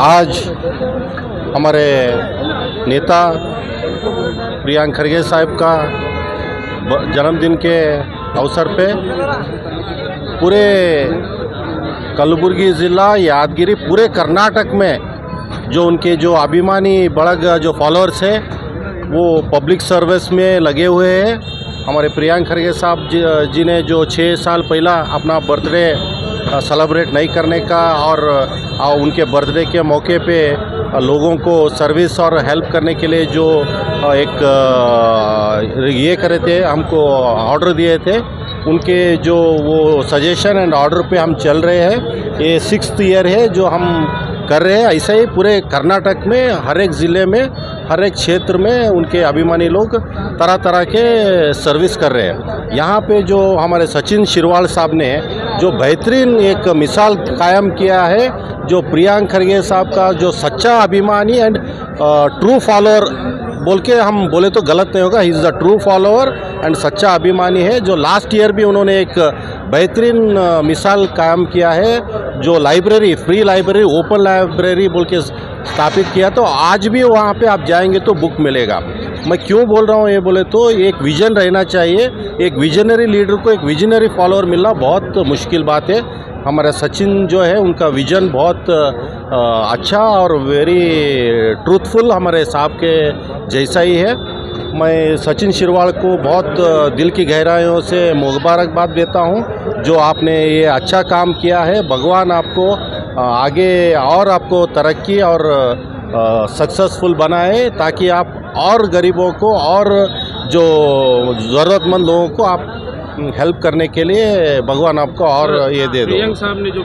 आज हमारे नेता प्रियांक खरगे साहब का जन्मदिन के अवसर पे पूरे कलबुर्गी ज़िला, यादगिरी, पूरे कर्नाटक में जो अभिमानी बढ़ग जो फॉलोअर्स है वो पब्लिक सर्विस में लगे हुए हैं। हमारे प्रियांक खरगे साहब जी ने जो 6 साल पहला अपना बर्थडे सेलिब्रेट नहीं करने का और उनके बर्थडे के मौके पे लोगों को सर्विस और हेल्प करने के लिए जो एक ये करे थे, हमको ऑर्डर दिए थे, उनके जो वो सजेशन एंड ऑर्डर पे हम चल रहे हैं। ये 6th ईयर है जो हम कर रहे हैं। ऐसे ही पूरे कर्नाटक में हर एक ज़िले में, हर एक क्षेत्र में उनके अभिमानी लोग तरह तरह के सर्विस कर रहे हैं। यहाँ पे जो हमारे सचिन शिरवाल साहब ने जो बेहतरीन एक मिसाल कायम किया है, जो प्रियांक खरगे साहब का जो सच्चा अभिमानी एंड ट्रू फॉलोअर बोल के हम बोले तो गलत नहीं होगा, he is the true follower and सच्चा अभिमानी है। जो लास्ट ईयर भी उन्होंने एक बेहतरीन मिसाल कायम किया है, जो library, free library, open library बोल के स्थापित किया। तो आज भी वहाँ पे आप जाएंगे तो बुक मिलेगा। मैं क्यों बोल रहा हूँ ये बोले तो एक विज़न रहना चाहिए। एक विजनरी लीडर को एक विजनरी फॉलोअर मिलना बहुत मुश्किल बात है। हमारा सचिन जो है उनका विज़न बहुत अच्छा और वेरी ट्रूथफुल हमारे साहब के जैसा ही है। मैं सचिन शिरवाल को बहुत दिल की गहराइयों से मुबारकबाद देता हूं, जो आपने ये अच्छा काम किया है। भगवान आपको आगे और आपको तरक्की और सक्सेसफुल बनाए, ताकि आप और गरीबों को और जो ज़रूरतमंद लोगों को आप हेल्प करने के लिए भगवान आपको और ये दे दो। प्रियांक साहब ने जो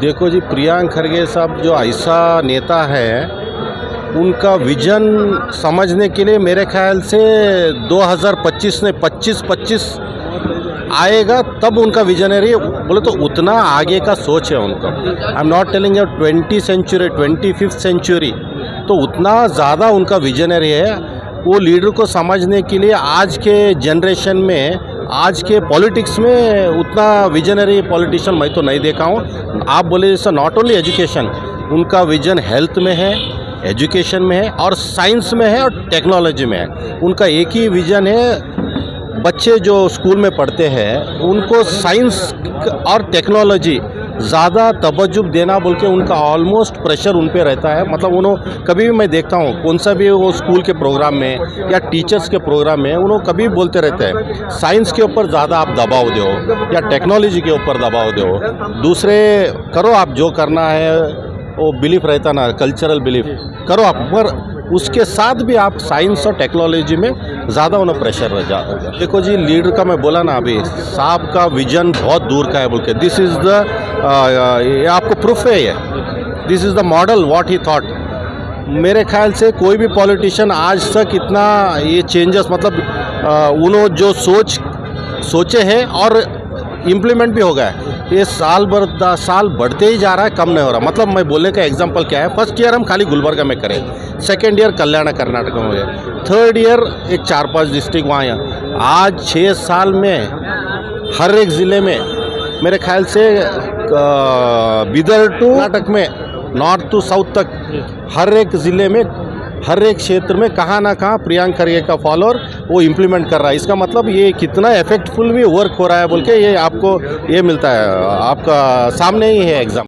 देखो जी, प्रियांक खरगे साहब जो ऐसा नेता है, उनका विजन समझने के लिए मेरे ख्याल से 2025 में 25 आएगा, तब उनका विजनरी बोले तो उतना आगे का सोच है उनका। I am not telling you 20th century, 25th century, तो उतना ज़्यादा उनका विजनरी है। वो लीडर को समझने के लिए आज के जनरेशन में, आज के पॉलिटिक्स में उतना विजनरी पॉलिटिशियन मैं तो नहीं देखा हूँ। आप बोले जैसा नॉट ओनली एजुकेशन, उनका विजन हेल्थ में है, एजुकेशन में है और साइंस में है और टेक्नोलॉजी में है। उनका एक ही विज़न है, बच्चे जो स्कूल में पढ़ते हैं उनको साइंस और टेक्नोलॉजी ज़्यादा तवज्जो देना बोल के उनका ऑलमोस्ट प्रेशर उन पे रहता है। मतलब उन्होंने कभी भी मैं देखता हूँ कौन सा भी वो स्कूल के प्रोग्राम में या टीचर्स के प्रोग्राम में उन्होंने कभी बोलते रहते हैं साइंस के ऊपर ज़्यादा आप दबाव दो या टेक्नोलॉजी के ऊपर दबाव दो, दूसरे करो आप जो करना है, वो बिलीफ रहता ना, कल्चरल बिलीफ करो आप, पर उसके साथ भी आप साइंस और टेक्नोलॉजी में ज़्यादा उन्हें प्रेशर रह जाता। देखो जी, लीडर का मैं बोला ना अभी, साहब का विजन बहुत दूर का है बोल के, दिस इज़ द ये आपको प्रूफ है, ये this is the model what he thought. मेरे ख्याल से कोई भी पॉलिटिशियन आज तक इतना ये चेंजेस, मतलब उन्होंने जो सोचे हैं और इम्प्लीमेंट भी हो गया है, ये साल बढ़ते ही जा रहा है, कम नहीं हो रहा। मतलब मैं बोलने का एग्जांपल क्या है, फर्स्ट ईयर हम खाली गुलबर्गा में करें, सेकेंड ईयर कल्याण कर्नाटक में हो गए, थर्ड ईयर एक 4-5 डिस्ट्रिक्ट वहाँ यहाँ। आज 6 साल में हर एक ज़िले में मेरे ख्याल से बिदर टू कर्नाटक में, नॉर्थ टू साउथ तक, हर एक ज़िले में, हर एक क्षेत्र में कहाँ ना कहाँ प्रियांक खरगे का फॉलोअर वो इम्प्लीमेंट कर रहा है। इसका मतलब ये कितना इफेक्टफुल भी वर्क हो रहा है बोल के ये आपको ये मिलता है, आपका सामने ही है एग्जाम।